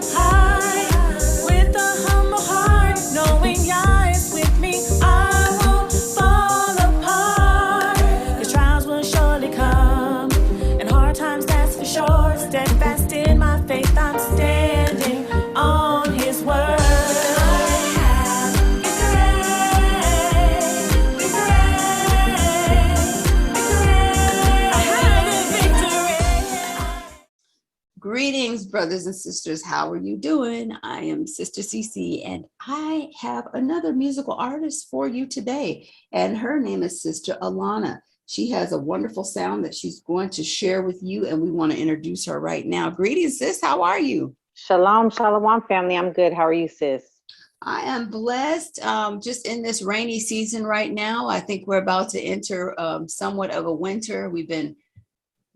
up high with a humble heart, knowing Yah is with me. I won't fall apart. 'Cause trials will surely come, and hard times, that's for sure. Steadfast in my faith, I'm standing on His word. Greetings, brothers and sisters. How are you doing? I am Sister Sisi, and I have another musical artist for you today, and her name is Sister Ilanah. She has a wonderful sound that she's going to share with you, and we want to introduce her right now. Greetings, sis. How are you? Shalom, shalom, family. I'm good. How are you, sis? I am blessed. Just in this rainy season right now, I think we're about to enter somewhat of a winter. We've been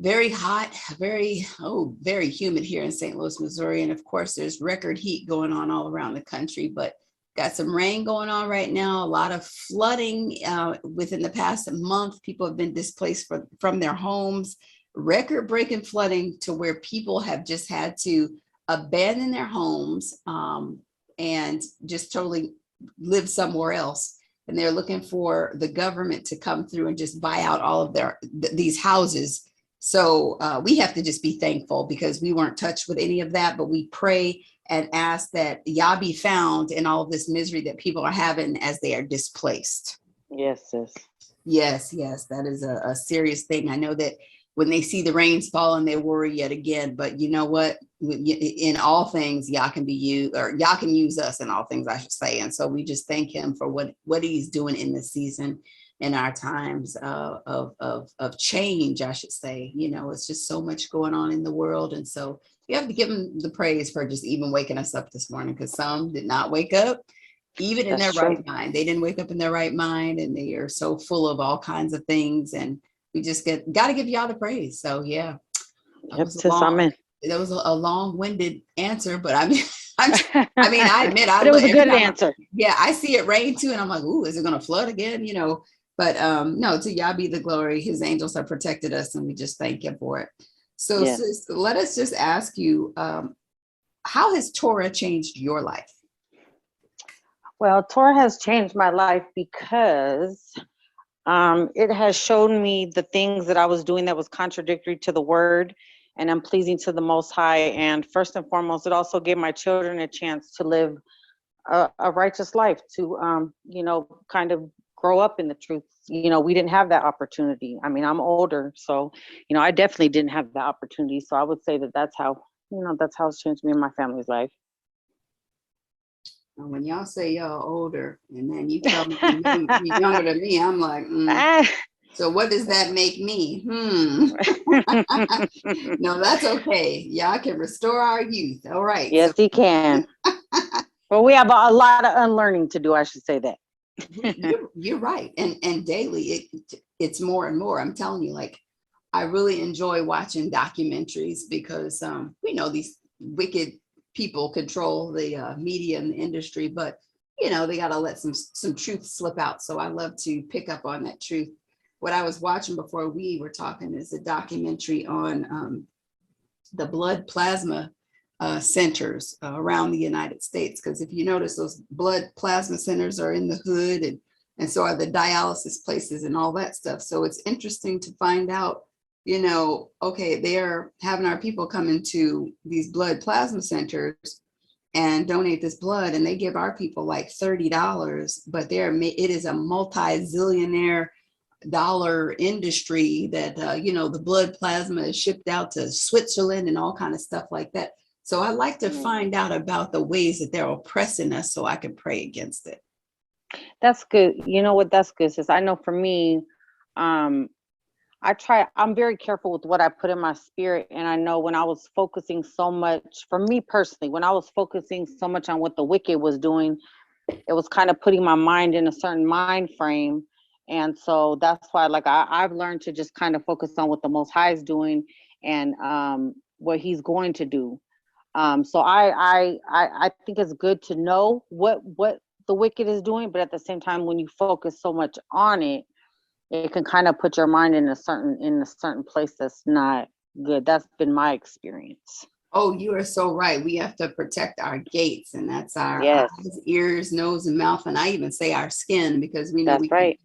very hot, very humid here in St. Louis, Missouri. And of course, there's record heat going on all around the country, but got some rain going on right now, a lot of flooding within the past month. People have been displaced from their homes, record-breaking flooding to where people have just had to abandon their homes and just totally live somewhere else. And they're looking for the government to come through and just buy out all of these houses. So we have to just be thankful because we weren't touched with any of that, but we pray and ask that Yah be found in all of this misery that people are having as they are displaced. Yes, sis. Yes, that is a serious thing. I know that when they see the rains fall and they worry yet again, but you know what? In all things, Yah can be used, or Yah can use us in all things, I should say. And so we just thank Him for what He's doing in this season. In our times of change, I should say. You know, it's just so much going on in the world. And so you have to give Him the praise for just even waking us up this morning, because some did not wake up even in their right mind. They didn't wake up in their right mind, and they are so full of all kinds of things. And we just got to give y'all the praise. So yeah, that was a long-winded answer, but I mean, I admit, but it was a good answer. Yeah, I see it rain too, and I'm like, ooh, is it going to flood again? You know. But no, to Yah be the glory. His angels have protected us, and we just thank Him for it. So sis, let us just ask you, how has Torah changed your life? Well, Torah has changed my life because it has shown me the things that I was doing that was contradictory to the word and unpleasing to the Most High. And first and foremost, it also gave my children a chance to live a righteous life, to, kind of grow up in the truth. You know, we didn't have that opportunity. I mean, I'm older, so, I definitely didn't have the opportunity. So I would say that that's how it's changed me and my family's life. When y'all say y'all older, and then you tell me you're younger than me, I'm like, so what does that make me? No, that's okay. Y'all can restore our youth. All right. Yes, He can. Well, we have a lot of unlearning to do, I should say that. You're right. And daily it's more and more. I'm telling you, like, I really enjoy watching documentaries because we know these wicked people control the media and the industry, but they got to let some truth slip out. So I love to pick up on that truth. What I was watching before we were talking is a documentary on the blood plasma centers around the United States. Because if you notice, those blood plasma centers are in the hood, and so are the dialysis places and all that stuff. So it's interesting to find out, okay, they're having our people come into these blood plasma centers and donate this blood, and they give our people like $30, but it is a multi-zillionaire dollar industry that the blood plasma is shipped out to Switzerland and all kind of stuff like that. So I like to find out about the ways that they're oppressing us so I can pray against it. That's good. You know what? That's good, sis. I know for me, I'm very careful with what I put in my spirit. And I know when I was focusing so much, for me personally, when I was focusing so much on what the wicked was doing, it was kind of putting my mind in a certain mind frame. And so that's why, like, I've learned to just kind of focus on what the Most High is doing and what He's going to do. So I think it's good to know what the wicked is doing, but at the same time, when you focus so much on it, it can kind of put your mind in a certain place that's not good. That's been my experience. Oh, you are so right. We have to protect our gates, and that's our Yes, eyes, ears, nose, and mouth. And I even say our skin because we know that's we have right.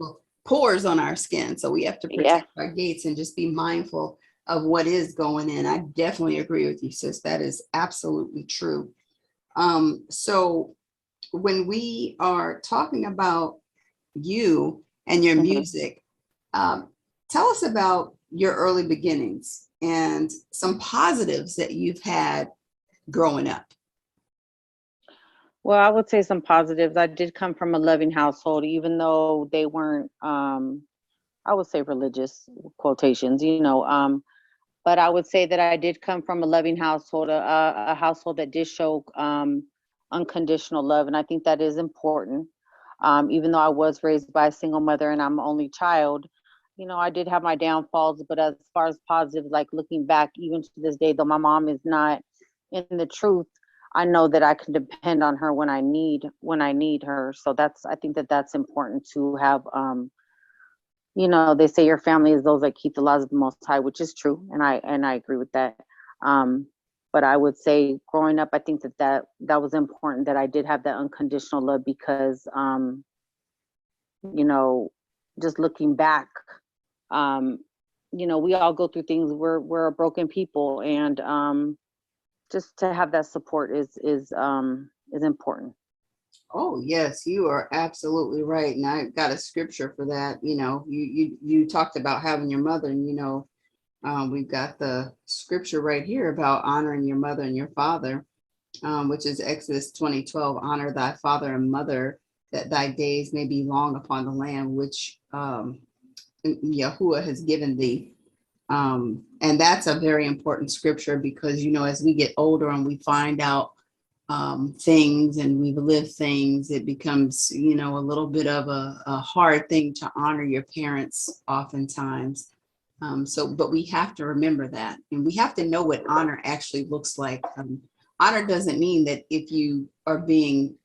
pores on our skin. So we have to Yeah. protect our gates and just be mindful of what is going in. I definitely agree with you, sis. That is absolutely true. So when we are talking about you and your Mhm. music, um, tell us about your early beginnings and some positives that you've had growing up. Well, I would say some positives. I did come from a loving household, even though they weren't, I would say religious quotations, but I would say that I did come from a loving household, a household that did show unconditional love. And I think that is important. Even though I was raised by a single mother and I'm an only child, I did have my downfalls, but as far as positive, like looking back, even to this day, though my mom is not in the truth, I know that I can depend on her when I need her. So I think that that's important to have. They say your family is those that keep the laws of the Most High, which is true, and I agree with that. Um, but I would say, growing up, I think that was important that I did have that unconditional love because, you know, just looking back, um, we all go through things. We're a broken people, and just to have that support is important. Oh, yes, you are absolutely right. And I got a scripture for that. You talked about having your mother, and we've got the scripture right here about honoring your mother and your father, which is Exodus 20:12. Honor thy father and mother, that thy days may be long upon the land which Yahuwah has given thee. And that's a very important scripture because, as we get older and we find out things and we've lived things, it becomes, a little bit of a hard thing to honor your parents oftentimes. But we have to remember that, and we have to know what honor actually looks like. Honor doesn't mean that if you are being,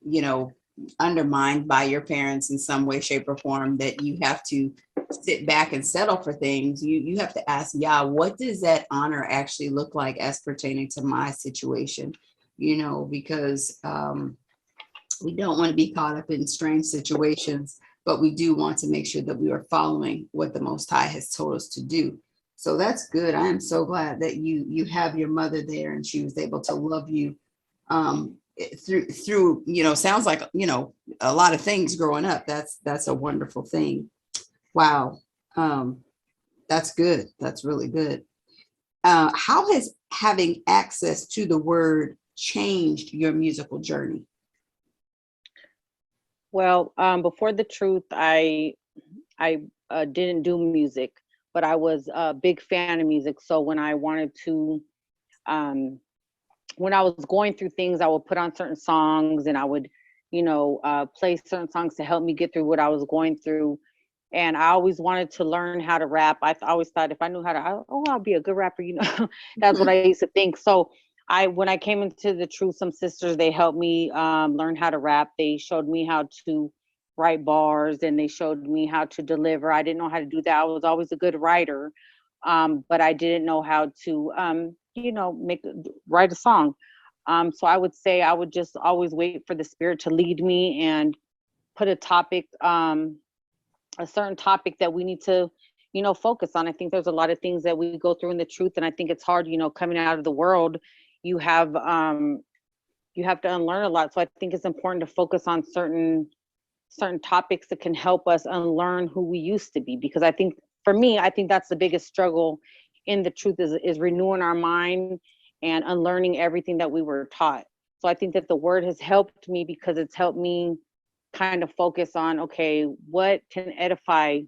undermined by your parents in some way, shape, or form, that you have to sit back and settle for things. You have to ask Yah, what does that honor actually look like as pertaining to my situation? Because we don't want to be caught up in strange situations, but we do want to make sure that we are following what the Most High has told us to do. So that's good. I am so glad that you have your mother there and she was able to love you through sounds like a lot of things growing up. That's a wonderful thing. Wow. um that's good. That's really good. How has having access to the word changed your musical journey? Well, before the truth, I didn't do music, but I was a big fan of music. So um, when I was going through things, I would put on certain songs and I would, play certain songs to help me get through what I was going through. And I always wanted to learn how to rap. Always thought if I knew how to, I'll be a good rapper. That's what I used to think. So when I came into the truth, some sisters, they helped me learn how to rap. They showed me how to write bars and they showed me how to deliver. I didn't know how to do that. I was always a good writer, but I didn't know how to, write a song. So I would say I would just always wait for the spirit to lead me and put a certain topic that we need to, focus on. I think there's a lot of things that we go through in the truth, and I think it's hard, coming out of the world, you have um you have to unlearn a lot. So I think it's important to focus on certain topics that can help us unlearn who we used to be. Because I think for me, I think that's the biggest struggle in the truth is renewing our mind and unlearning everything that we were taught. So I think that the word has helped me because it's helped me kind of focus on, okay, what can edify,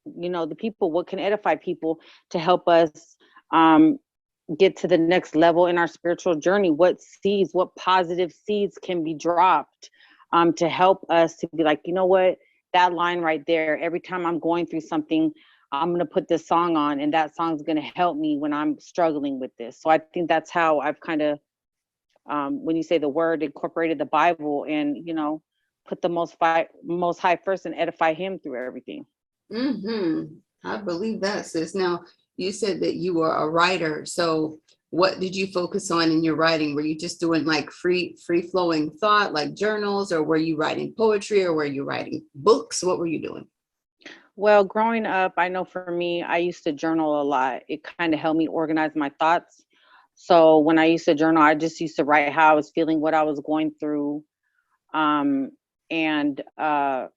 the people, what can edify people to help us um, get to the next level in our spiritual journey. What positive seeds can be dropped to help us to be like, you know what, that line right there, every time I'm going through something, I'm going to put this song on and that song's going to help me when I'm struggling with this. So I think that's how I've kind of, when you say the word, incorporated the Bible and, put the most high first and edify him through everything. I believe that, sis. Now, you said that you were a writer. So what did you focus on in your writing? Were you just doing like free flowing thought, like journals, or were you writing poetry, or were you writing books? What were you doing? Well, growing up, I know for me, I used to journal a lot. It kind of helped me organize my thoughts. So when I used to journal, I just used to write how I was feeling, what I was going through. Um, and so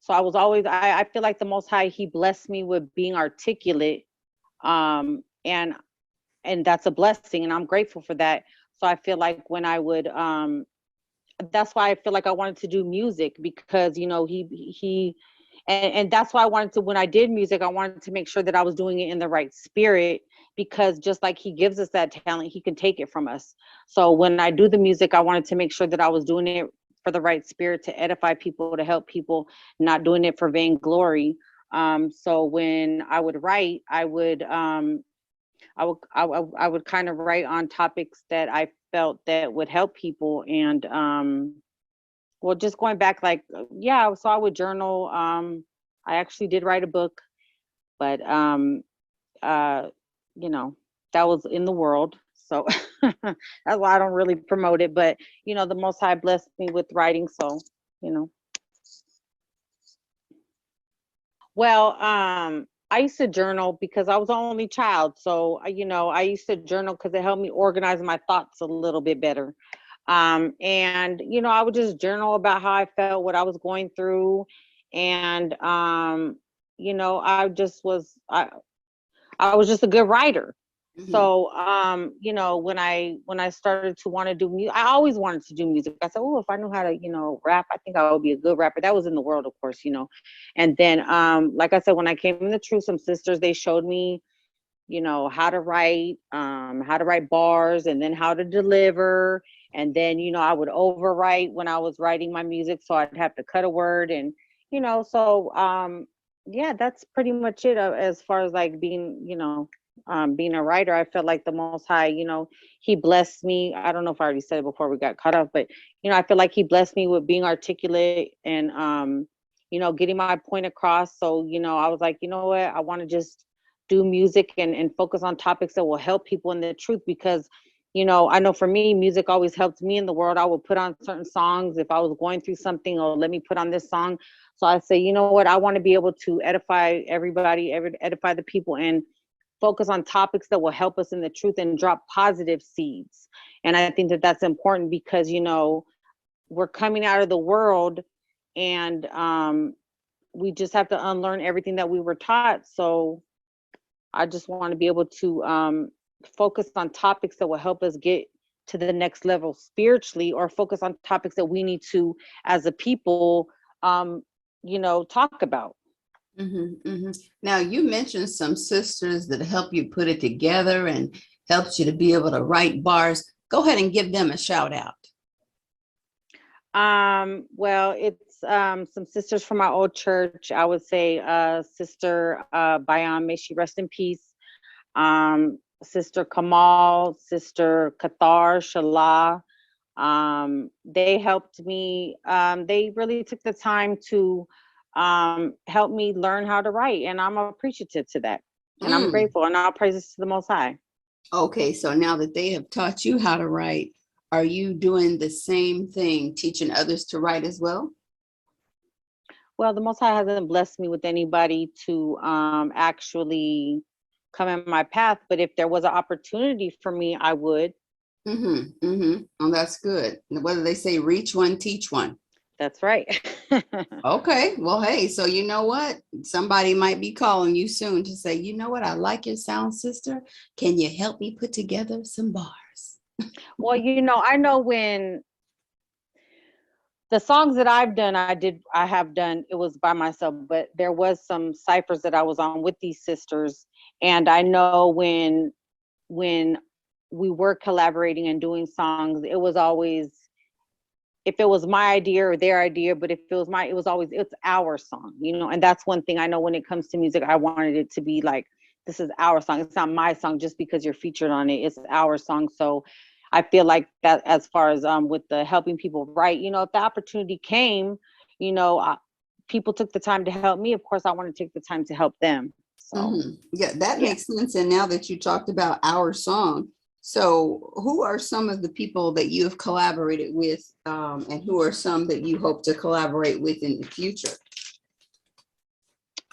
I was always, I feel like the Most High, He blessed me with being articulate. Um, and and that's a blessing, and I'm grateful for that. So I feel like when I would, that's why I feel like I wanted to do music, because and that's why I wanted to, when I did music, I wanted to make sure that I was doing it in the right spirit, because just like He gives us that talent, He can take it from us. So when I do the music, I wanted to make sure that I was doing it for the right spirit, to edify people, to help people, not doing it for vainglory. So when I would write, I would kind of write on topics that I felt that would help people. And well, just going back, like, yeah, so I would journal. I actually did write a book, but uh you know, that was in the world, so that's why I don't really promote it. But the Most High blessed me with writing, so you know. Well, I used to journal because I was the only child. So, I used to journal because it helped me organize my thoughts a little bit better. And, I would just journal about how I felt, what I was going through. And, I was just a good writer. Mhm. So, when I started to want to do music, I always wanted to do music. I said, oh, if I knew how to, rap, I think I would be a good rapper. That was in the world, of course. And then, like I said, when I came in the truth, some sisters, they showed me, how to write bars, and then how to deliver. And then, I would overwrite when I was writing my music. So I'd have to cut a word. And, yeah, that's pretty much it, as far as like being a writer. I felt like the Most High, He blessed me. I don't know if I already said it before we got cut off, but I feel like He blessed me with being articulate, and getting my point across. So I was like, you know what, I want to just do music, and focus on topics that will help people in the truth, because I know for me, music always helped me in the world. I would put on certain songs if I was going through something, or let me put on this song. So I say, you know what, I want to be able to edify everybody, edify the people, and focus on topics that will help us in the truth, and drop positive seeds. And I think that that's important, because we're coming out of the world, and we just have to unlearn everything that we were taught. So I just want to be able to focus on topics that will help us get to the next level spiritually, or focus on topics that we need to, as a people, talk about. Now, you mentioned some sisters that help you put it together and helps you to be able to write bars. Go ahead and give them a shout out. Well, it's some sisters from my old church. I would say Sister Bayan, may she rest in peace. Sister Kamal, Sister Kathar Shala. They helped me. They really took the time to help me learn how to write, and I'm appreciative to that. And I'm Mm. grateful, and all praises to the Most High. Okay, so now that they have taught you how to write, are you doing the same thing, teaching others to write as well? Well, the Most High hasn't blessed me with anybody to actually come in my path, but if there was an opportunity for me, I would. Oh, that's good. What do they say? Reach one, teach one. That's right. Okay, well, hey, so you know what? Somebody might be calling you soon to say, you know what? I like your sound, sister. Can you help me put together some bars? Well, I know when the songs that I have done, it was by myself, but there was some ciphers that I was on with these sisters. And I know when we were collaborating and doing songs, it was always, if it was my idea or their idea, but if it was it's our song, and that's one thing I know when it comes to music. I wanted it to be like, this is our song. It's not my song just because you're featured on it. It's our song. So I feel like that, as far as with the helping people write, if the opportunity came, people took the time to help me. Of course, I want to take the time to help them. So Yeah, that yeah. makes sense. And now that you talked about our song, So who are some of the people that you have collaborated with, and who are some that you hope to collaborate with in the future?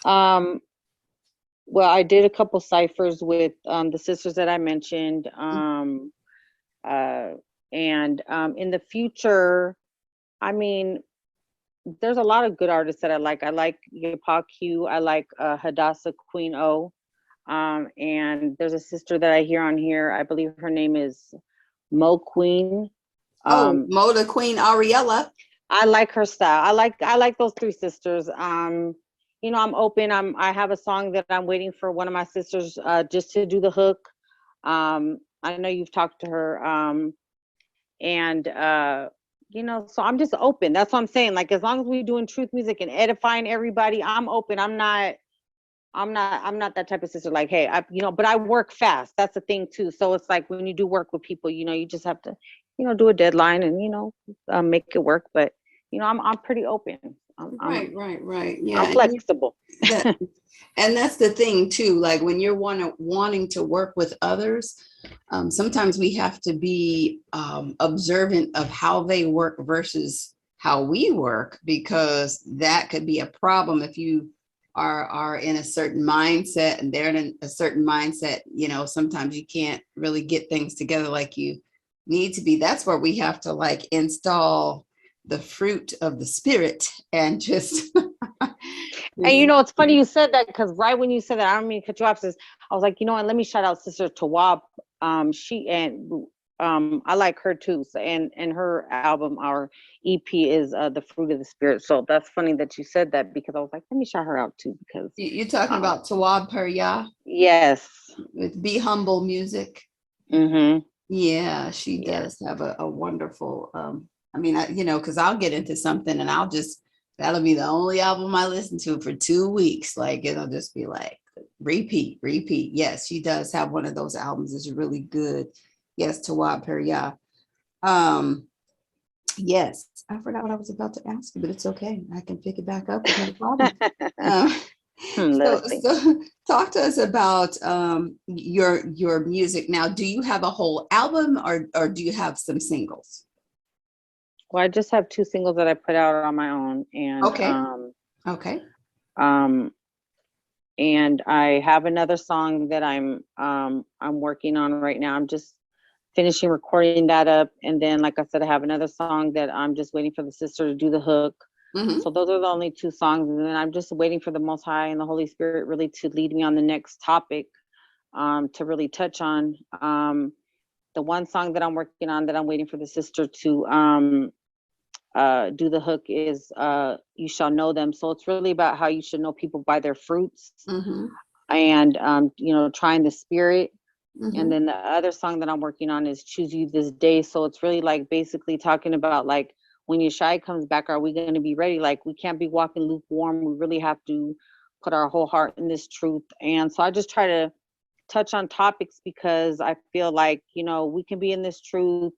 Well, I did a couple ciphers with the sisters that I mentioned. And in the future, I mean, there's a lot of good artists that I like. I like Yapa Q. I like Hadassah Queen O. And there's a sister that I hear on here. I believe her name is Mo Queen. Moda Queen Ariella. I like her style. I like those three sisters. You know, I'm open. I have a song that I'm waiting for one of my sisters just to do the hook. I know you've talked to her. And you know, so I'm just open. That's what I'm saying. Like, as long as we're doing truth music and edifying everybody, I'm open. I'm not that type of sister. Like, hey, you know, but I work fast. That's the thing too. So it's like when you do work with people, you know, you just have to, you know, do a deadline and, you know, make it work. But, you know, I'm pretty open. Right. Yeah. I'm flexible. And that's the thing too. Like when you're wanting to work with others, sometimes we have to be observant of how they work versus how we work, because that could be a problem if you are in a certain mindset and they're in a certain mindset. You know, sometimes you can't really get things together like you need to be. That's where we have to like install the fruit of the spirit and just and you know, it's funny you said that, because right when you said that, I don't mean to cut you off, sis, I was like, you know what, let me shout out Sister Tawab. She and I like her too. So, and her album, our EP, is The Fruit of the Spirit. So that's funny that you said that, because I was like, let me shout her out too, because you're talking about Tawab Yah. Yes, With Be Humble Music. Mm-hmm. Yeah, she does have a wonderful I mean, you know, because I'll get into something and that'll be the only album I listen to for 2 weeks. Like, it'll just be like repeat. Yes, she does have one of those albums. It's really good. Yes, Tawab Yah. Yes, I forgot what I was about to ask you, but it's okay. I can pick it back up. No problem. So talk to us about your music now. Do you have a whole album, or do you have some singles? Well, I just have 2 singles that I put out on my own, and okay. And I have another song that I'm working on right now. I'm just finishing recording that up, and then, like I said, I have another song that I'm just waiting for the sister to do the hook. Mm-hmm. So those are the only 2 songs, and then I'm just waiting for the Most High and the Holy Spirit really to lead me on the next topic, to really touch on. The one song that I'm working on that I'm waiting for the sister to do the hook is You Shall Know Them. So it's really about how you should know people by their fruits. Mm-hmm. And you know, trying the spirit. Mm-hmm. And then the other song that I'm working on is Choose You This Day. So it's really like basically talking about like, when Yashaya comes back, are we going to be ready? Like, we can't be walking lukewarm. We really have to put our whole heart in this truth. And so I just try to touch on topics, because I feel like, you know, we can be in this truth.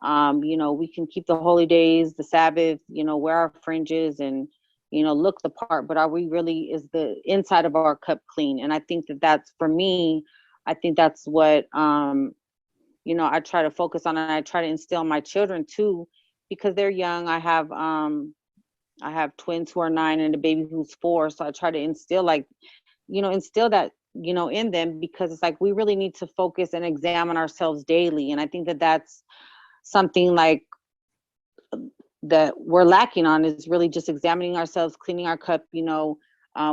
You know, we can keep the holy days, the Sabbath, you know, wear our fringes and, you know, look the part, but are we really, is the inside of our cup clean? And I think that that's, for me, I think that's what, you know, I try to focus on, and I try to instill in my children too, because they're young. I have twins who are 9 and a baby who's 4. So I try to instill that, you know, in them, because it's like, we really need to focus and examine ourselves daily. And I think that that's something like that we're lacking on, is really just examining ourselves, cleaning our cup, you know,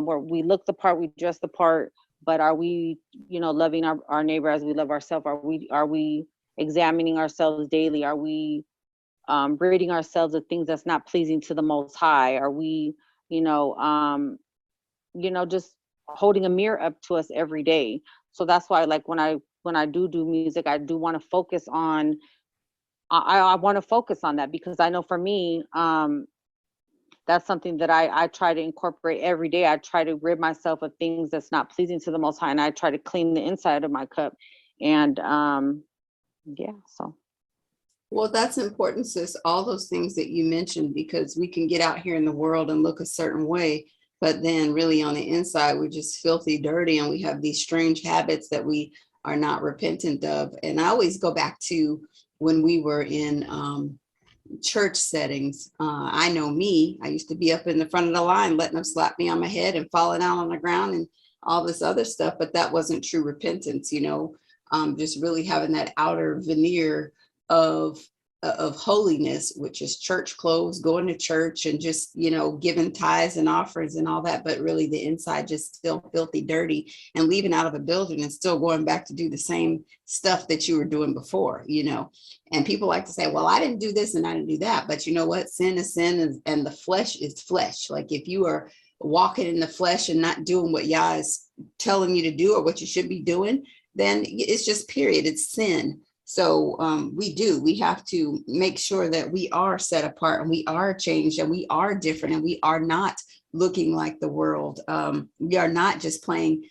where we look the part, we dress the part, but are we, you know, loving our neighbor as we love ourselves? Are we examining ourselves daily? Are we ridding ourselves of things that's not pleasing to the Most High? Are we, you know, just holding a mirror up to us every day? So that's why, like, when I do music, I do want to focus on, I want to focus on that, because I know for me, that's something that I try to incorporate every day. I try to rid myself of things that's not pleasing to the Most High, and I try to clean the inside of my cup. And so. Well, that's important, sis. All those things that you mentioned, because we can get out here in the world and look a certain way, but then really on the inside, we're just filthy dirty, and we have these strange habits that we are not repentant of. And I always go back to when we were in church settings. I know me, I used to be up in the front of the line, letting them slap me on my head and falling down on the ground and all this other stuff, but that wasn't true repentance, just really having that outer veneer of holiness, which is church clothes, going to church and just, giving tithes and offerings and all that, but really the inside just still filthy dirty, and leaving out of a building and still going back to do the same stuff that you were doing before, and people like to say, well, I didn't do this and I didn't do that, but you know what, sin is sin, and the flesh is flesh. Like if you are walking in the flesh and not doing what Yah is telling you to do or what you should be doing, then it's just period, it's sin. So we have to make sure that we are set apart and we are changed and we are different and we are not looking like the world. We are not just playing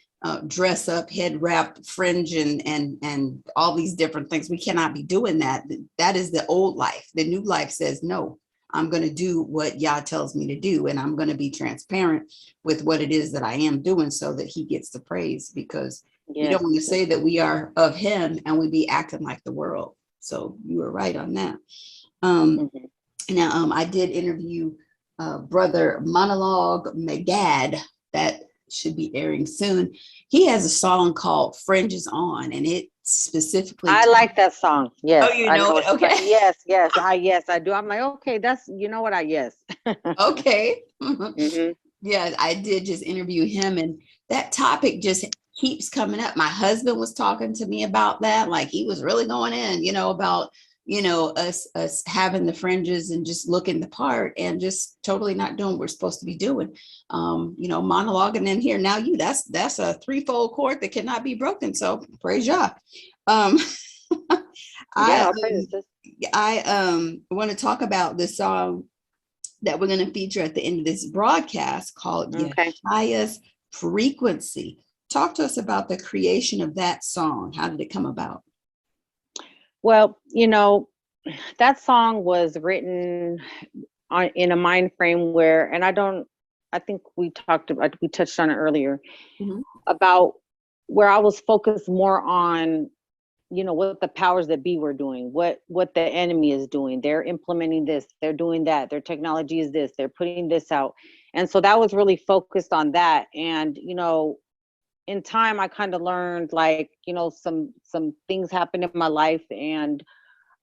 dress up, head wrap, fringe and all these different things. We cannot be doing that. That is the old life. The new life says, no, I'm going to do what Yah tells me to do. And I'm going to be transparent with what it is that I am doing so that he gets the praise, because you don't want to say that we are of him and we be acting like the world. So you were right on that. Now, I did interview Brother Monologue Megad. That should be airing soon. He has a song called Fringes On, and it specifically. I like that song. Yes. Oh, you know it? Okay. Yes, I do. I'm like, okay, that's, you know what, yes. Okay. Yeah, I did just interview him, and that topic just keeps coming up. My husband was talking to me about that. Like he was really going in, about, us having the fringes and just looking the part and just totally not doing what we're supposed to be doing. Monologuing in here. Now that's a threefold cord that cannot be broken. So praise Yah. I want to talk about this song that we're going to feature at the end of this broadcast called Yashaya's Frequency. Talk to us about the creation of that song. How did it come about? Well, that song was written in a mind frame where, and I think we touched on it earlier, about where I was focused more on, what the powers that be were doing, what the enemy is doing. They're implementing this, they're doing that, their technology is this, they're putting this out. And so that was really focused on that. And, in time, I kind of learned, like, some things happened in my life. And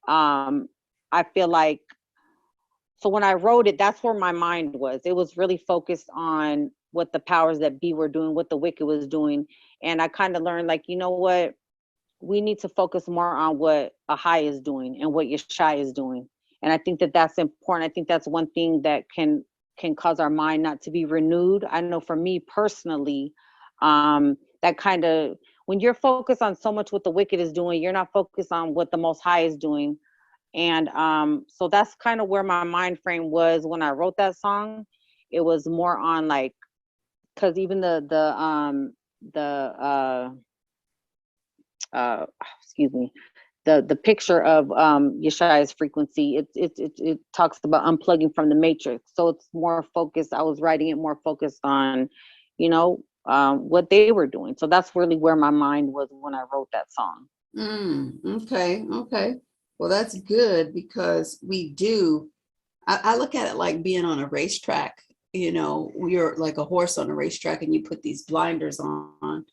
I feel like, so when I wrote it, that's where my mind was. It was really focused on what the powers that be were doing, what the wicked was doing. And I kind of learned, like, you know what, we need to focus more on what Ahai is doing and what Yashaya is doing. And I think that that's important. I think that's one thing that can cause our mind not to be renewed. I know for me personally, that kind of, when you're focused on so much what the wicked is doing, you're not focused on what the Most High is doing. And so that's kind of where my mind frame was when I wrote that song. It was more on, like, because even the picture of Yeshaya's frequency, it talks about unplugging from the matrix. So it's more focused. I was writing it more focused on, what they were doing. So that's really where my mind was when I wrote that song. Okay. Well, that's good, because I look at it like being on a racetrack. You're like a horse on a racetrack and you put these blinders on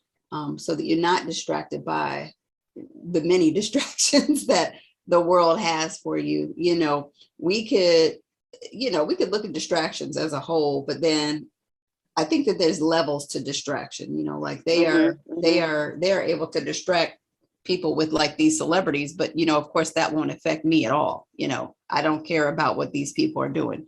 so that you're not distracted by the many distractions that the world has for you. We could look at distractions as a whole, but then I think that there's levels to distraction, like they are able to distract people with, like, these celebrities, but of course that won't affect me at all. I don't care about what these people are doing.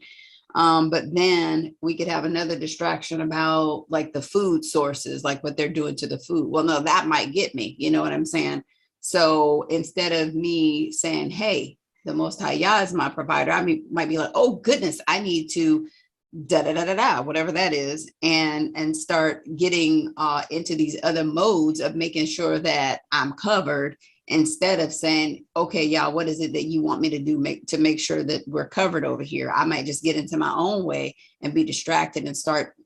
But then we could have another distraction about, like, the food sources, like what they're doing to the food. Well, no, that might get me, you know what I'm saying? So instead of me saying, hey, the Most High Yah is my provider, might be like, oh goodness, I need to whatever that is, and start getting into these other modes of making sure that I'm covered, instead of saying, okay, Yah, what is it that you want me to do to make sure that we're covered over here? I might just get into my own way and be distracted and start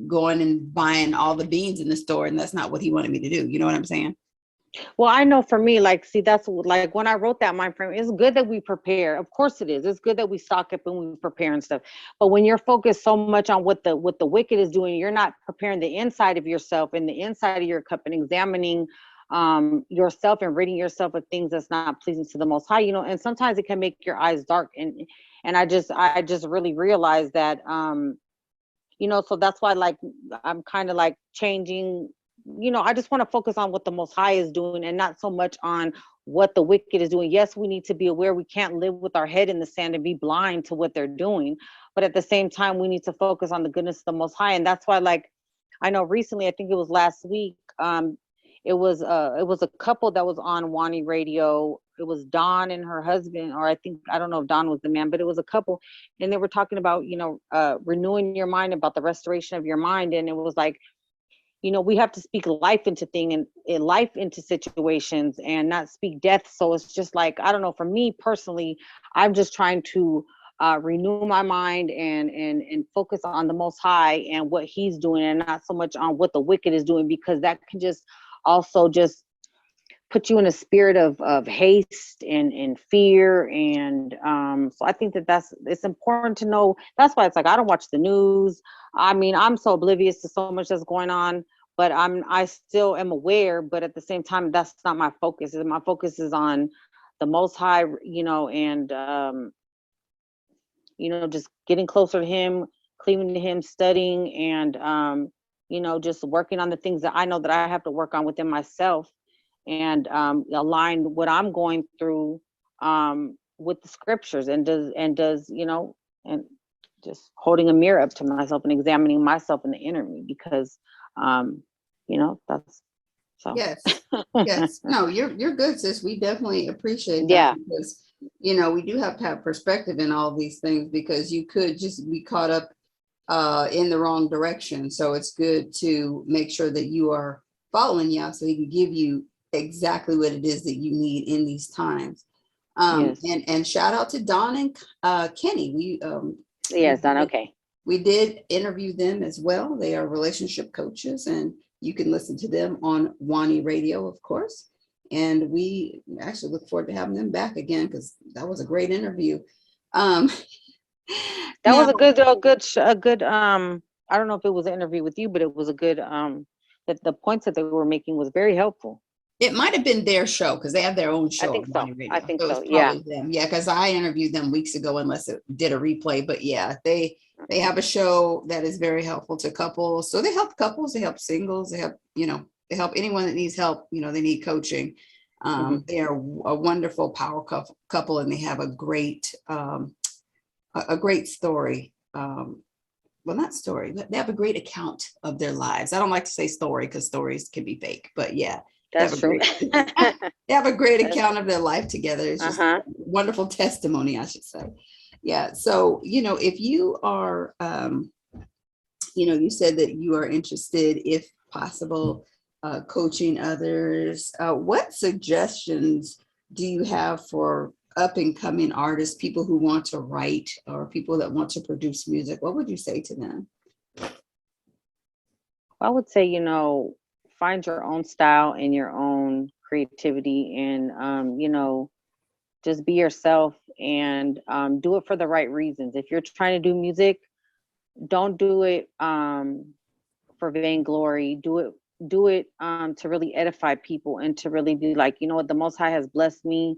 going and buying all the beans in the store, and that's not what he wanted me to do. You know what I'm saying? Well, I know for me, like, see, that's like when I wrote that mind frame, it's good that we prepare. Of course it is. It's good that we stock up and we prepare and stuff. But when you're focused so much on what the wicked is doing, you're not preparing the inside of yourself and the inside of your cup and examining yourself and ridding yourself of things that's not pleasing to the Most High. And sometimes it can make your eyes dark. And I just really realized that so that's why, like, I'm kind of like changing. I just want to focus on what the Most High is doing and not so much on what the wicked is doing. Yes, we need to be aware. We can't live with our head in the sand and be blind to what they're doing, but at the same time we need to focus on the goodness of the Most High. And that's why, like, I know recently, I think it was last week, it was a couple that was on WONI radio. It was Dawn and her husband, or I don't know if Dawn was the man, but it was a couple, and they were talking about renewing your mind, about the restoration of your mind. And it was like, we have to speak life into things and life into situations and not speak death. So it's just like, I don't know, for me personally, I'm just trying to renew my mind and focus on the Most High and what He's doing, and not so much on what the wicked is doing, because that can just also just put you in a spirit of haste and fear. And so I think it's important to know. That's why it's like, I don't watch the news. I mean, I'm so oblivious to so much that's going on, but I still am aware. But at the same time, that's not my focus. My focus is on the Most High, and just getting closer to Him, cleaving to Him, studying, and just working on the things that I know that I have to work on within myself, and align what I'm going through with the scriptures, and and just holding a mirror up to myself and examining myself in the inner me, because that's so. Yes. Yes. No, you're good, sis. We definitely appreciate that, Yeah. because we do have to have perspective in all these things, because you could just be caught up in the wrong direction. So it's good to make sure that you are following Yah, so He can give you exactly what it is that you need in these times. Yes. And shout out to Don and Kenny. Yes, Don. Okay. We did interview them as well. They are relationship coaches, and you can listen to them on WONI Radio, of course. And we actually look forward to having them back again, because that was a great interview. That Now, was a good I don't know if it was an interview with you, but it was a good that the points that they were making was very helpful. it might have been their show, because they have their own I show think on so. WONI Radio. I think So so. it's Yeah. probably them. Yeah, because I interviewed them weeks ago, unless it did a replay. But yeah, they have a show that is very helpful to couples. So they help couples, they help singles, they help anyone that needs help. They need coaching. They are a wonderful power couple, and they have a great story. Well, not story, but they have a great account of their lives. I don't like to say story, because stories can be fake, but yeah, they have That's a true. they have a great account of their life together. It's just Uh-huh. wonderful testimony, I should say. Yeah. So, if you are, you said that you are interested, if possible, coaching others. What suggestions do you have for up and coming artists, people who want to write, or people that want to produce music? What would you say to them? I would say, find your own style and your own creativity, and just be yourself, and do it for the right reasons. If you're trying to do music, don't do it for vainglory. Do it to really edify people, and to really be like, what, the Most High has blessed me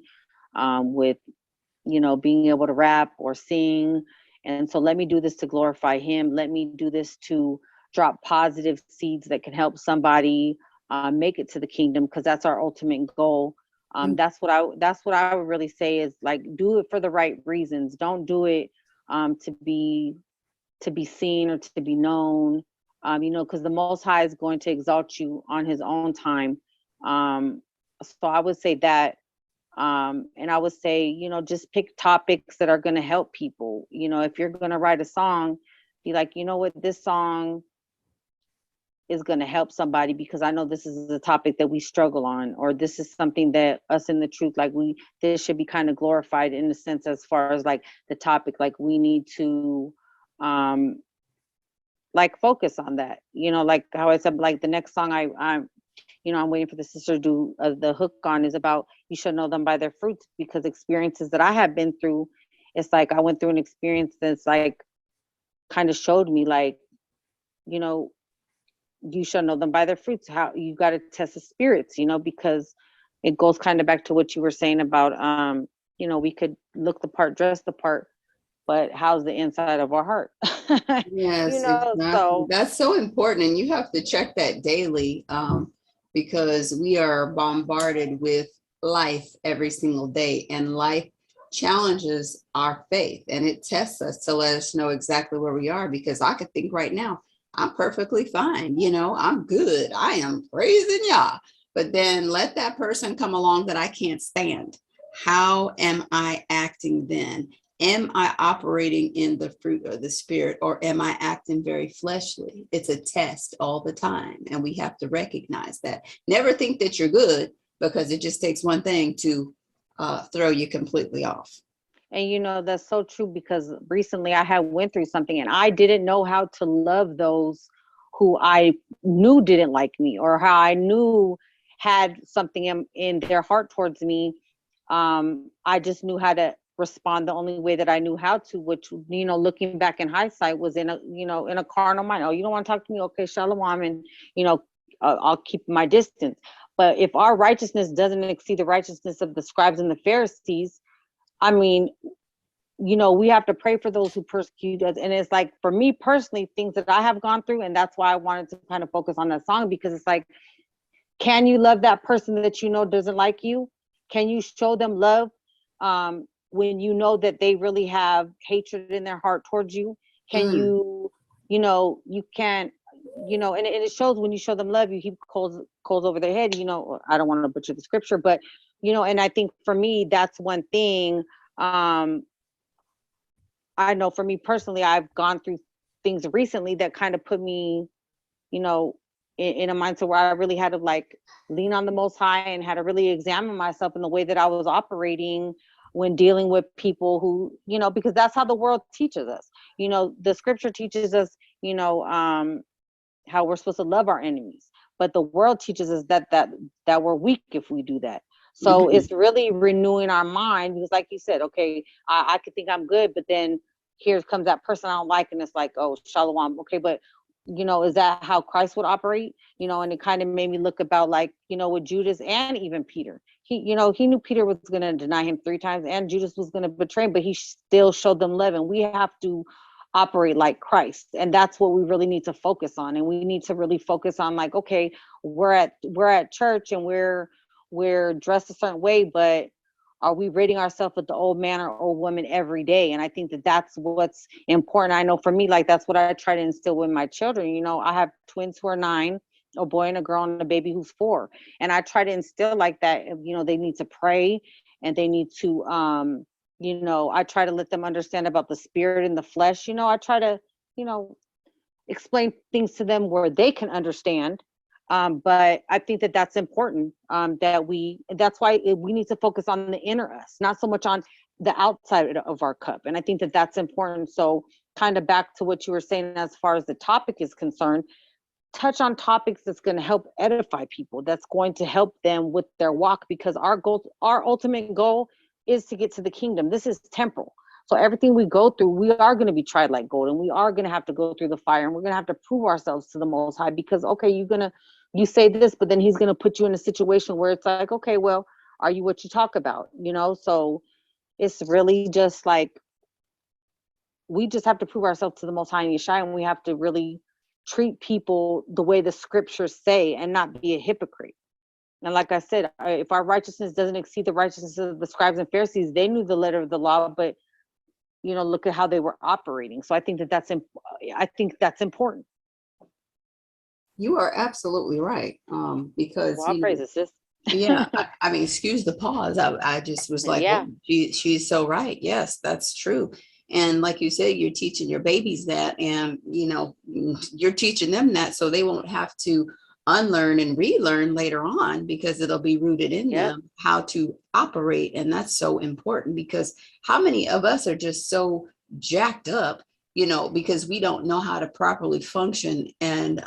with being able to rap or sing, and so let me do this to glorify Him. Let me do this to drop positive seeds that can help somebody make it to the kingdom, because that's our ultimate goal. That's what I would really say, is like, do it for the right reasons. Don't do it to be seen or to be known, because the Most High is going to exalt you on His own time. So I would say that, and I would say, just pick topics that are going to help people. If you're going to write a song, be like, what, this song is going to help somebody, because I know this is a topic that we struggle on, or this is something that us in the truth, like, this should be kind of glorified, in the sense, as far as like the topic, like, we need to like focus on that, like how I said, like the next song I'm waiting for the sister to do the hook on, is about you should know them by their fruits, because experiences that I have been through, it's like I went through an experience that's like kind of showed me like, you know, you should know them by their fruits. How you got to test the spirits, because it goes kind of back to what you were saying about, we could look the part, dress the part, but how's the inside of our heart? Yes, exactly. So That's so important. And you have to check that daily, because we are bombarded with life every single day, and life challenges our faith and it tests us to let us know exactly where we are. Because I could think right now, I'm perfectly fine. I'm good. I am praising Yah. But then let that person come along that I can't stand. How am I acting then? Am I operating in the fruit of the spirit, or am I acting very fleshly? It's a test all the time. And we have to recognize that. Never think that you're good, because it just takes one thing to throw you completely off. and that's so true, because recently I had went through something and I didn't know how to love those who I knew didn't like me, or how I knew had something in their heart towards me. I just knew how to respond the only way that I knew how to, which, looking back in hindsight, was in a carnal mind. Oh, you don't want to talk to me? Okay, shalom. And, I'll keep my distance. But if our righteousness doesn't exceed the righteousness of the scribes and the Pharisees, I mean, we have to pray for those who persecute us. And it's like, for me personally, things that I have gone through, and that's why I wanted to kind of focus on that song, because it's like, can you love that person that doesn't like you? Can you show them love when you know that they really have hatred in their heart towards you? Can you can't, and it shows when you show them love, you heap coals over their head, I don't want to butcher the scripture, but, and I think for me, that's one thing. I know for me personally, I've gone through things recently that kind of put me, in a mindset where I really had to like lean on the Most High, and had to really examine myself in the way that I was operating when dealing with people who, because that's how the world teaches us. The scripture teaches us, how we're supposed to love our enemies, but the world teaches us that we're weak if we do that. So Mhm. it's really renewing our mind, because like you said, okay, I could think I'm good, but then here comes that person I don't like, and it's like, oh, shalom. Okay, but is that how Christ would operate? And it kind of made me look about like, with Judas and even Peter. He knew Peter was going to deny him 3 times, and Judas was going to betray him, but he still showed them love. And we have to operate like Christ, and that's what we really need to focus on. And we need to really focus on like, okay, we're at church, and we're dressed a certain way, but are we rating ourselves with the old man or old woman every day? And I think that that's what's important. I know for me, like, that's what I try to instill with my children. I have twins who are 9, a boy and a girl, and a baby who's 4. And I try to instill like that, they need to pray, and they need to, I try to let them understand about the spirit and the flesh. I try to, explain things to them where they can understand. But I think that that's important, that's why we need to focus on the inner us, not so much on the outside of our cup. And I think that that's important. So kind of back to what you were saying, as far as the topic is concerned, touch on topics that's going to help edify people, that's going to help them with their walk, because our ultimate goal is to get to the kingdom. This is temporal. So everything we go through, we are going to be tried like gold, and we are going to have to go through the fire, and we're going to have to prove ourselves to the Most High, because, okay, you say this, but then he's going to put you in a situation where it's like, okay, well, are you what you talk about? So it's really just like, we just have to prove ourselves to the Most High and Yashaya, and we have to really treat people the way the scriptures say, and not be a hypocrite. And like I said, if our righteousness doesn't exceed the righteousness of the scribes and Pharisees, they knew the letter of the law, but look at how they were operating. So I think that's important. You are absolutely right. Because Well, I'll praise it, sis. yeah, I mean, excuse the pause. I just was like, Yeah. oh, she's so right. Yes, that's true. And like you said, you're teaching your babies that, and you're teaching them that, so they won't have to unlearn and relearn later on, because it'll be rooted in Yep. them how to operate. And that's so important, because how many of us are just so jacked up, because we don't know how to properly function and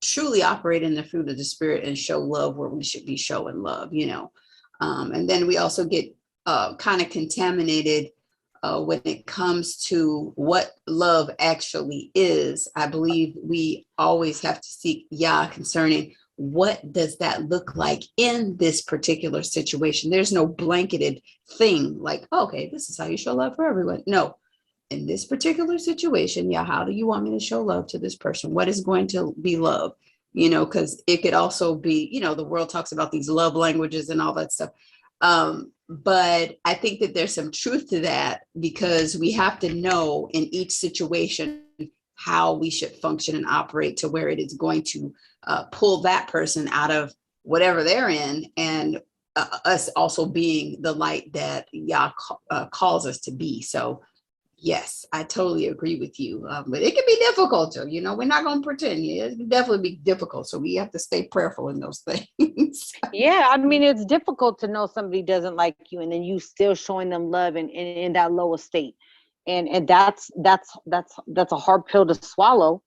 truly operate in the fruit of the spirit and show love where we should be showing love, you know. And then we also get kind of contaminated when it comes to what love actually is. I believe we always have to seek Yah concerning what does that look like in this particular situation. There's no blanketed thing like, okay, this is how you show love for everyone. No, in this particular situation, yeah, how do you want me to show love to this person? What is going to be love? You know, because it could also be, you know, the world talks about these love languages and all that stuff. But I think that there's some truth to that, because we have to know in each situation how we should function and operate to where it is going to pull that person out of whatever they're in, and us also being the light that Yah calls us to be. So yes, I totally agree with you. But it can be difficult too. You know, we're not going to pretend. It can definitely be difficult. So we have to stay prayerful in those things. Yeah, I mean, it's difficult to know somebody doesn't like you, and then you still showing them love and in that low state, and that's a hard pill to swallow,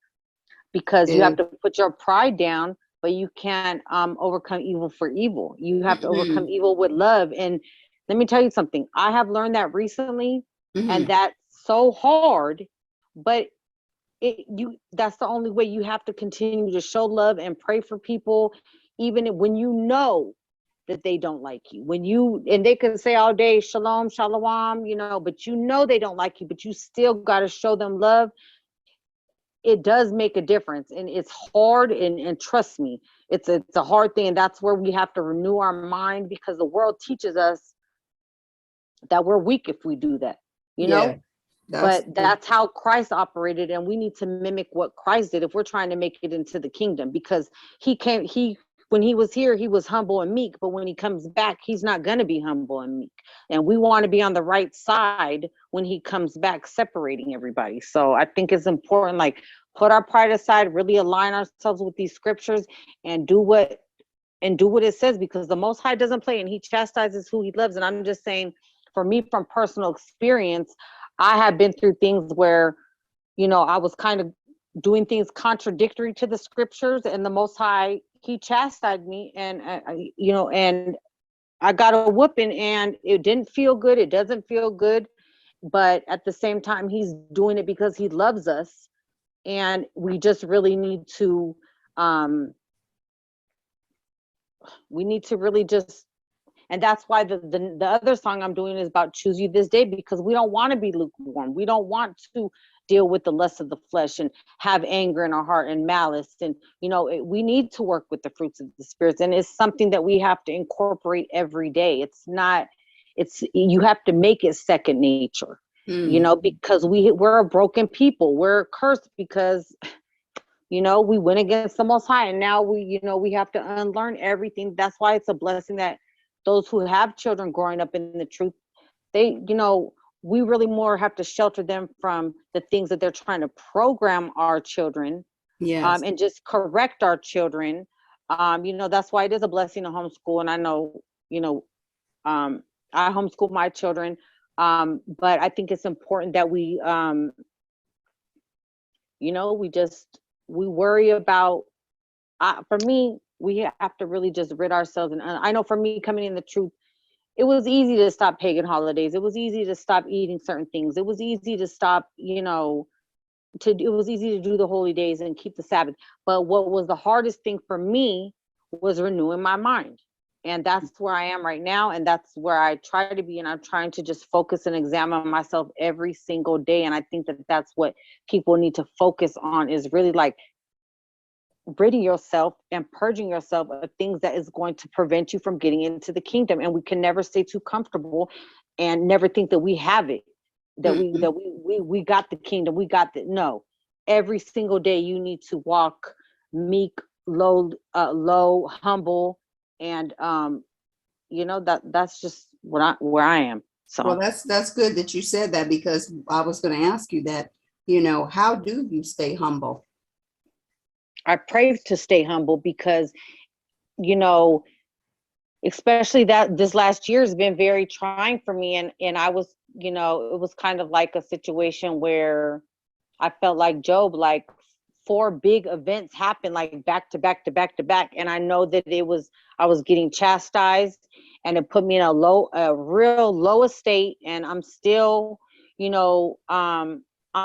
because you have to put your pride down, but you can't overcome evil for evil. You have to overcome evil with love. And let me tell you something. I have learned that recently, and that's so hard, but that's the only way. You have to continue to show love and pray for people, even when you know that they don't like you. And they can say all day, shalom, shalom, you know, but you know they don't like you, but you still got to show them love. It does make a difference, and it's hard, and trust me, it's a hard thing. And that's where we have to renew our mind, because the world teaches us that we're weak if we do that, you know. But that's how Christ operated, and we need to mimic what Christ did if we're trying to make it into the kingdom, because when he was here, he was humble and meek, but when he comes back, he's not going to be humble and meek. And we want to be on the right side when he comes back, separating everybody. So I think it's important, like, put our pride aside, really align ourselves with these scriptures, and do what it says, because the Most High doesn't play, and he chastises who he loves. And I'm just saying, for me, from personal experience, I have been through things where, you know, I was kind of doing things contradictory to the scriptures, and the Most High, he chastised me, and you know, and I got a whooping, and it didn't feel good. It doesn't feel good, but at the same time, he's doing it because he loves us, and we just really need to really just. And that's why the other song I'm doing is about choose you this day, because we don't want to be lukewarm. We don't want to deal with the lust of the flesh and have anger in our heart and malice. And, you know, we need to work with the fruits of the spirits. And it's something that we have to incorporate every day. You have to make it second nature, you know, because we're a broken people. We're cursed because, you know, we went against the Most High, and now we have to unlearn everything. That's why it's a blessing that those who have children growing up in the truth, we really more have to shelter them from the things that they're trying to program our children, and just correct our children. You know, that's why it is a blessing to homeschool. And I know, you know, I homeschool my children, but I think it's important that we, you know, we worry about, for me, we have to really just rid ourselves. And I know for me, coming in the truth, it was easy to stop pagan holidays. It was easy to stop eating certain things. It was easy to stop, you know, it was easy to do the holy days and keep the Sabbath. But what was the hardest thing for me was renewing my mind. And that's where I am right now. And that's where I try to be. And I'm trying to just focus and examine myself every single day. And I think that that's what people need to focus on, is really like ridding yourself and purging yourself of things that is going to prevent you from getting into the kingdom. And we can never stay too comfortable and never think that we have it, that we got the kingdom, no. Every single day you need to walk meek, low, humble, and you know, that's just where I am. So well, that's good that you said that, because I was going to ask you that, you know, how do you stay humble? I pray to stay humble, because, you know, especially that this last year has been very trying for me. And I was, you know, it was kind of like a situation where I felt like Job, like 4 big events happened like back to back to back to back. And I know that I was getting chastised, and it put me in a real low estate. And I'm still, I'm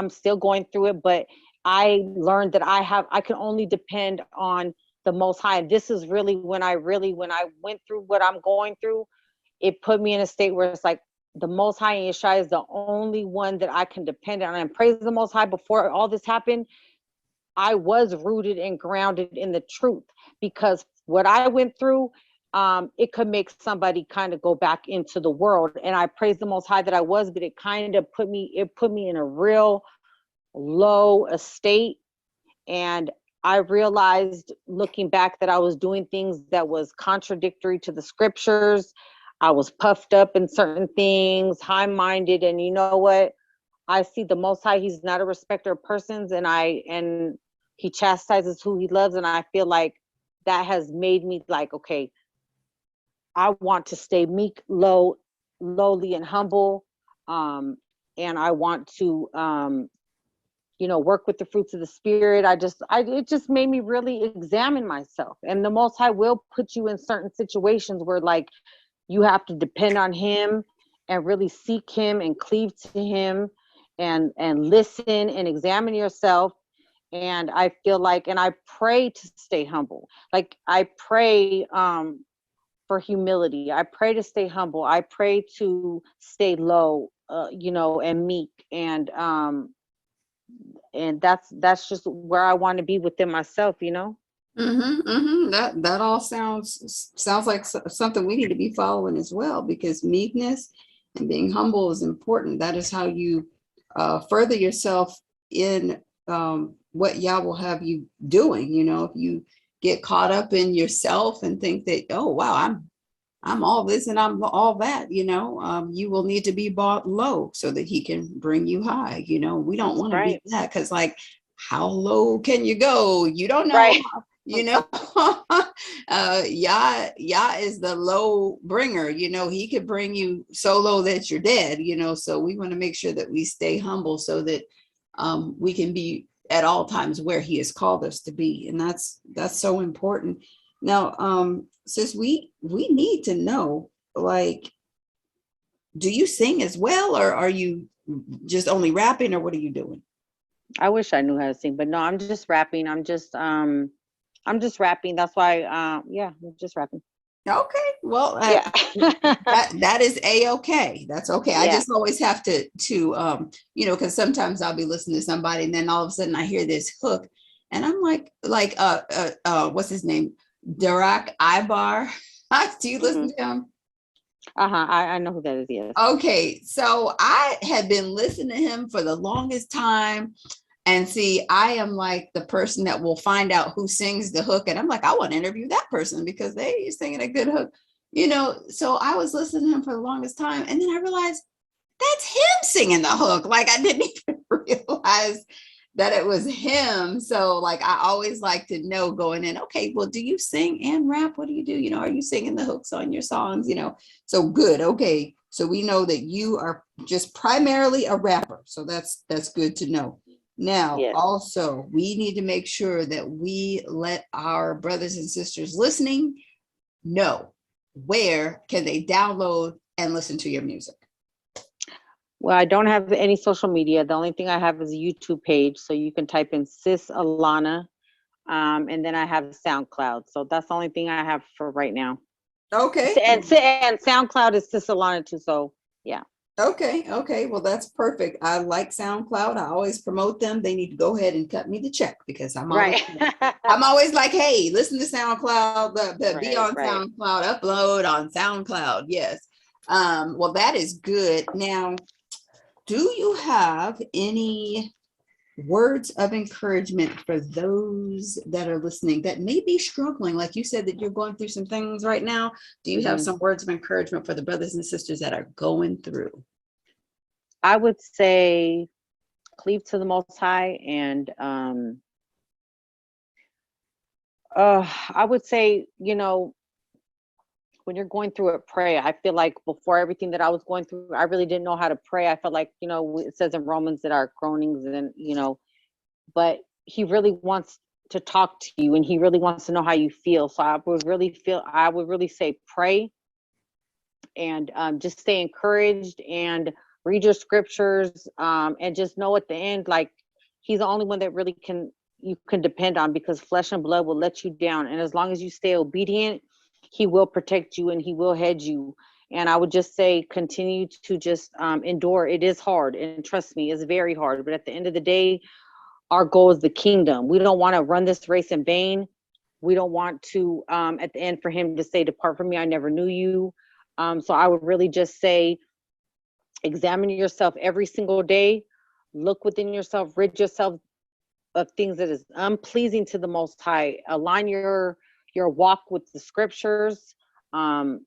still going through it, but I learned that I can only depend on the Most High. And this is really when I went through what I'm going through, it put me in a state where it's like the Most High and Yashaya is the only one that I can depend on. And praise the Most High, before all this happened, I was rooted and grounded in the truth, because what I went through, it could make somebody kind of go back into the world. And I praise the Most High that I was, but it kind of put me in a real low estate. And I realized, looking back, that I was doing things that was contradictory to the scriptures. I was puffed up in certain things, high-minded. And you know what? I see the Most High, he's not a respecter of persons, and he chastises who he loves. And I feel like that has made me like, okay, I want to stay meek, lowly and humble. And I want to, work with the fruits of the Spirit. It just made me really examine myself. And the Most High will put you in certain situations where like you have to depend on him and really seek him and cleave to him and listen and examine yourself. And I feel like, and I pray to stay humble. Like I pray for humility. I pray to stay humble. I pray to stay low, and meek. And that's just where I want to be within myself, That all sounds like something we need to be following as well, because meekness and being humble is important. That is how you further yourself in what Yah will have you doing. If you get caught up in yourself and think that, oh wow, I'm all this and I'm all that, you will need to be brought low so that he can bring you high. We don't want to be that, because like, how low can you go? You don't know. Right. Yah is the low bringer. He could bring you so low that you're dead. So we want to make sure that we stay humble so that we can be at all times where he has called us to be. And that's so important. Now, sis, we need to know, like, do you sing as well, or are you just only rapping, or what are you doing? I wish I knew how to sing, but no, I'm just rapping. I'm just rapping. That's why, I'm just rapping. Okay, well, yeah. that is a-okay. That's okay. Yeah. I just always have to because sometimes I'll be listening to somebody and then all of a sudden I hear this hook and I'm like what's his name? Darak Ibar. Do you listen to him? I know who that is, yes. Okay, so I had been listening to him for the longest time. And see, I am like the person that will find out who sings the hook. And I'm like, I want to interview that person because they singing a good hook, So I was listening to him for the longest time. And then I realized that's him singing the hook. Like I didn't even realize that it was him. So like, I always like to know going in, okay, well, do you sing and rap? What do you do? Are you singing the hooks on your songs? So good. Okay. So we know that you are just primarily a rapper. So that's good to know. Now, yes. Also, we need to make sure that we let our brothers and sisters listening know where can they download and listen to your music. Well, I don't have any social media. The only thing I have is a YouTube page. So you can type in Sis Ilanah, and then I have SoundCloud. So that's the only thing I have for right now. Okay. And SoundCloud is Sis Ilanah too. So yeah. Okay. Well, that's perfect. I like SoundCloud. I always promote them. They need to go ahead and cut me the check because I'm always like, hey, listen to SoundCloud, be on SoundCloud, upload on SoundCloud. Yes. Well, that is good. Now, do you have any words of encouragement for those that are listening that may be struggling? Like you said that you're going through some things right now. Do you have some words of encouragement for the brothers and sisters that are going through? I would say cleave to the Most High, and I would say, when you're going through it, pray. I feel like before everything that I was going through, I really didn't know how to pray. I felt like, it says in Romans that our groanings and, but he really wants to talk to you, and he really wants to know how you feel. So I would really say pray, and just stay encouraged, and read your scriptures, and just know at the end, like, he's the only one that really you can depend on, because flesh and blood will let you down. And as long as you stay obedient, he will protect you and he will hedge you. And I would just say, continue to just endure. It is hard, and trust me, it's very hard. But at the end of the day, our goal is the kingdom. We don't want to run this race in vain. We don't want to, at the end, for him to say, depart from me, I never knew you. So I would really just say, examine yourself every single day. Look within yourself, rid yourself of things that is unpleasing to the Most High. Align your walk with the scriptures.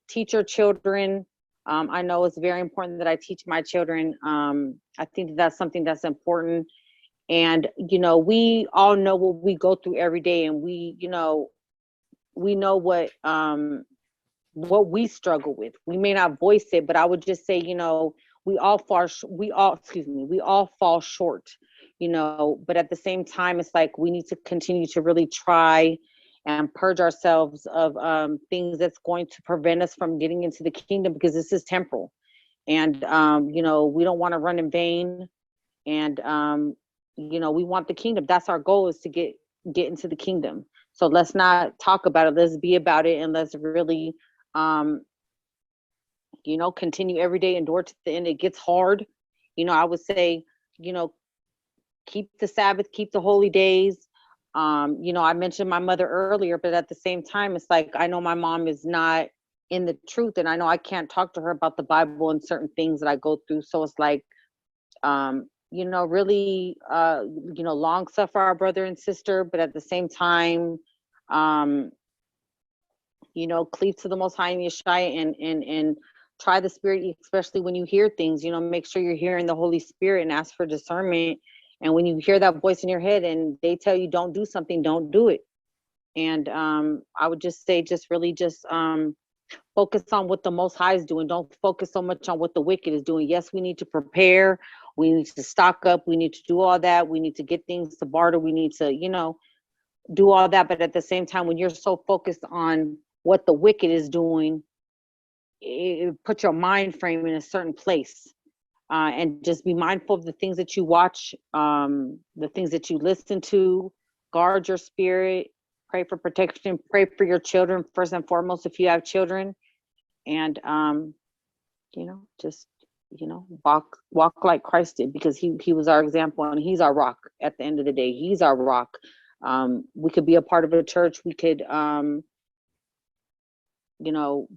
Teach your children. I know it's very important that I teach my children. I think that's something that's important. And, we all know what we go through every day, and we know what we struggle with. We may not voice it, but I would just say, we all fall short, but at the same time, it's like, we need to continue to really try and purge ourselves of things that's going to prevent us from getting into the kingdom, because this is temporal. And, we don't want to run in vain. And, we want the kingdom. That's our goal, is to get into the kingdom. So let's not talk about it. Let's be about it. And let's really, continue every day, endure to the end. It gets hard. I would say, keep the Sabbath, keep the holy days. I mentioned my mother earlier, but at the same time, it's like, I know my mom is not in the truth, and I know I can't talk to her about the Bible and certain things that I go through. So it's like, really, long suffer our brother and sister, but at the same time, cleave to the Most High and Yashaya, and try the Spirit, especially when you hear things. Make sure you're hearing the Holy Spirit and ask for discernment. And when you hear that voice in your head and they tell you don't do something, don't do it. And I would just say, focus on what the Most High is doing. Don't focus so much on what the wicked is doing. Yes, we need to prepare. We need to stock up. We need to do all that. We need to get things to barter. We need to, do all that. But at the same time, when you're so focused on what the wicked is doing, it puts your mind frame in a certain place. And just be mindful of the things that you watch, the things that you listen to. Guard your spirit. Pray for protection. Pray for your children first and foremost, if you have children. And walk like Christ did, because he was our example, and he's our rock. At the end of the day, he's our rock. We could be a part of a church. We could, but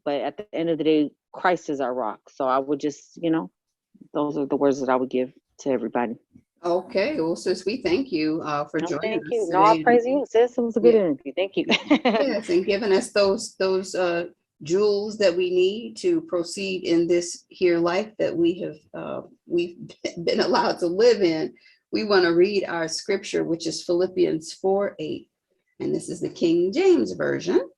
at the end of the day, Christ is our rock. So I would just, those are the words that I would give to everybody. Okay, well, sis, we thank you for joining thank us. You. No, I praise you, sis. It was a good interview. Thank you. Yes, and giving us those jewels that we need to proceed in this here life that we've been allowed to live in. We want to read our scripture, which is Philippians 4:8, and this is the King James Version.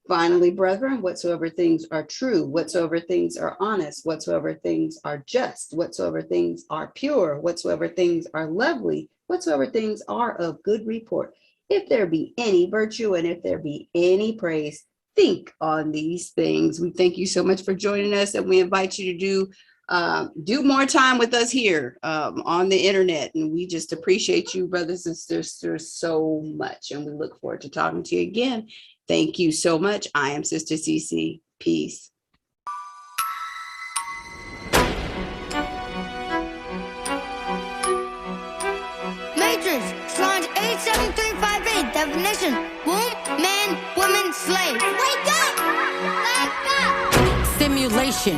Finally, brethren, whatsoever things are true, whatsoever things are honest, whatsoever things are just, whatsoever things are pure, whatsoever things are lovely, whatsoever things are of good report, if there be any virtue and if there be any praise, think on these things. We thank you so much for joining us, and we invite you to do more time with us here on the internet. And we just appreciate you, brothers and sisters, so much. And we look forward to talking to you again. Thank you so much. I am Sister Sisi. Peace. Matrix, Strange 87358, definition, womb, man, woman, slave. Wake up! Wake up! Simulation,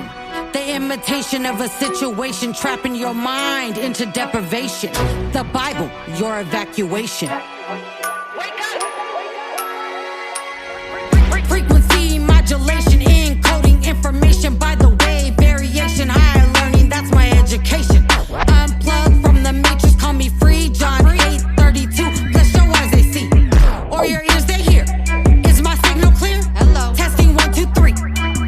the imitation of a situation, trapping your mind into deprivation. The Bible, your evacuation. Frequency modulation, encoding information. By the way, variation, higher learning, that's my education. Unplugged from the matrix, call me free. John 8:32, bless your eyes they see, or your ears they hear. Is my signal clear? Hello. Testing 1, 2, 3.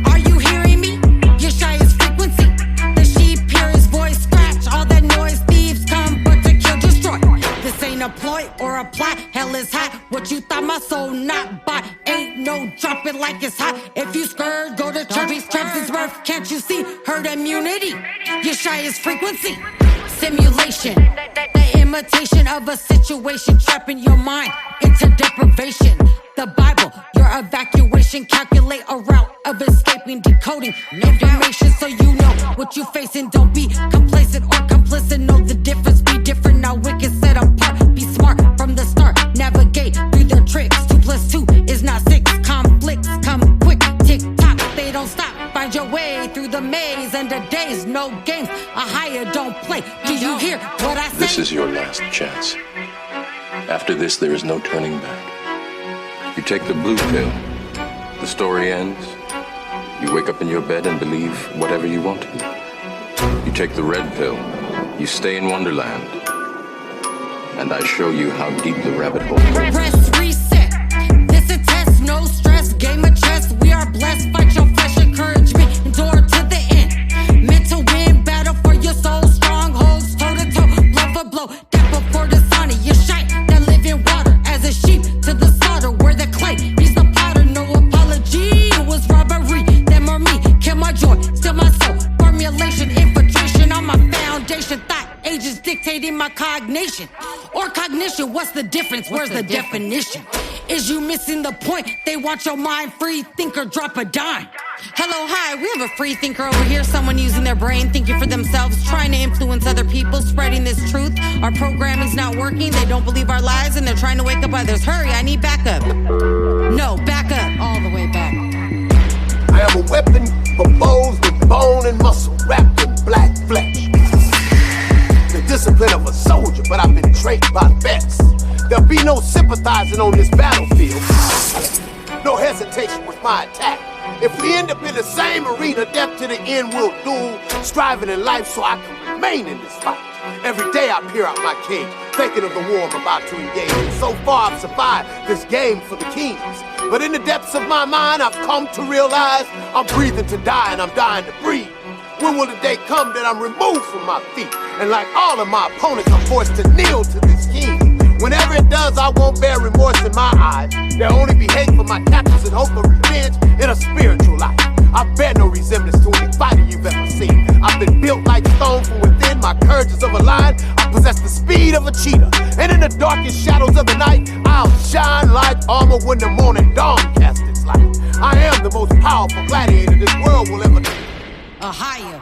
Are you hearing me? Yashaya's frequency. The sheep hear his voice scratch. All that noise, thieves come but to kill, destroy. This ain't a ploy or a plot. stop my soul, not by. Ain't no dropping like it's hot. If you scared, go to church. Travis birth, can't you see? Herd immunity. Yashaya's frequency. Simulation. The imitation of a situation trapping your mind into deprivation. The Bible, your evacuation. Calculate a route of escaping, decoding information so you know what you facing. Don't be complacent or complicit. Know the difference, be different. Now wicked set apart. Be smart from the start. Navigate through their tricks. 2 + 2 is not 6. Conflicts come quick. Tick tock, they don't stop. Find your way through the maze and the days. No games. A higher don't play. Do you hear what I say? This is your last chance. After this, there is no turning back. You take the blue pill, the story ends. You wake up in your bed and believe whatever you want to. You take the red pill, you stay in Wonderland, and I show you how deep the rabbit hole goes. Press reset. This a test, no stress. Game of chess. We are blessed. Fight your flesh, encouragement. Endure to the end. Meant to win. Battle for your soul. Strongholds, toe to toe. Blow for blow. Death before dishonor. You shite that live in water. As a sheep to the slaughter. Where the clay meets the potter. No apology. It was robbery. Them or me. Kill my joy. Still my soul. Formulation. Infiltration on my foundation. Thought ages dictating my cognition. Or cognition, what's the difference? Where's the definition? Is you missing the point? They want your mind free thinker, drop a dime. Hello, hi, we have a free thinker over here. Someone using their brain, thinking for themselves, trying to influence other people, spreading this truth. Our programming's not working, they don't believe our lies, and they're trying to wake up others. Hurry, I need backup. No, back up, all the way back. I am a weapon for foes with bone and muscle, wrapped in black flesh. The discipline of a soldier, but I've been trained by vets. There'll be no sympathizing on this battlefield. No hesitation with my attack. If we end up in the same arena, death to the end will duel, striving in life so I can remain in this fight. Every day I peer out my cage, thinking of the war I'm about to engage. And so far I've survived this game for the kings. But in the depths of my mind, I've come to realize I'm breathing to die and I'm dying to breathe. When will the day come that I'm removed from my feet? And like all of my opponents, I'm forced to kneel to this king. Whenever it does, I won't bear remorse in my eyes. There'll only be hate for my captors and hope of revenge in a spiritual life. I bear no resemblance to any fighter you've ever seen. I've been built like stone from within. My courage is of a lion. I possess the speed of a cheetah. And in the darkest shadows of the night, I'll shine like armor when the morning dawn casts its light. I am the most powerful gladiator this world will ever know. A higher.